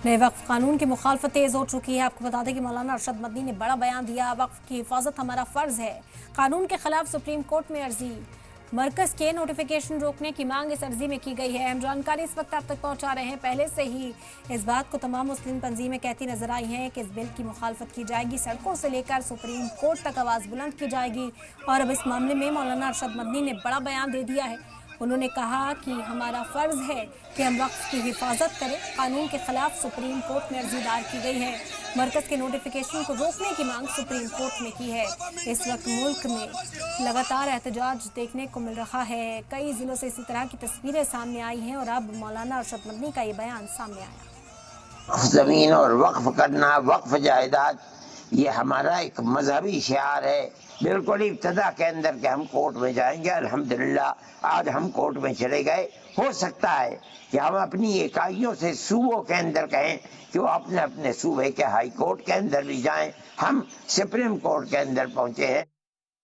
नए वक्फ कानून की मुखालफत तेज हो चुकी है। आपको बता दें कि मौलाना अरशद मदनी ने बड़ा बयान दिया, वक्फ की हिफाजत हमारा फर्ज है। कानून के खिलाफ सुप्रीम कोर्ट में अर्जी, मरकज के नोटिफिकेशन रोकने की मांग इस अर्जी में की गई है। अहम जानकारी इस वक्त आप तक पहुंचा रहे हैं। पहले से ही इस बात को तमाम मुस्लिम तंजीमें कहती नजर आई हैं कि इस बिल की मुखालफत की जाएगी, सड़कों से लेकर सुप्रीम कोर्ट तक आवाज़ बुलंद की जाएगी। और अब इस मामले में मौलाना अरशद मदनी ने बड़ा बयान दे दिया है। उन्होंने कहा कि हमारा फर्ज है कि हम वक्फ की हिफाजत करें। कानून के खिलाफ सुप्रीम कोर्ट में अर्जी दायर की गई है। मरकज के नोटिफिकेशन को रोकने की मांग सुप्रीम कोर्ट में की है। इस वक्त मुल्क में लगातार एहतजाज देखने को मिल रहा है। कई जिलों से इसी तरह की तस्वीरें सामने आई हैं और अब मौलाना अरशद मदनी का ये बयान सामने आया। ज़मीन और वक्फ करना, वक्फ जायदाद, ये हमारा एक मजहबी शिआर है। बिल्कुल इब्तदा के अंदर के हम कोर्ट में जाएंगे। अल्हम्दुलिल्लाह आज हम कोर्ट में चले गए। हो सकता है कि हम अपनी इकाइयों से सूबों के अंदर कहें कि वो अपने अपने सूबे के हाई कोर्ट के अंदर भी जाएं। हम सुप्रीम कोर्ट के अंदर पहुंचे हैं।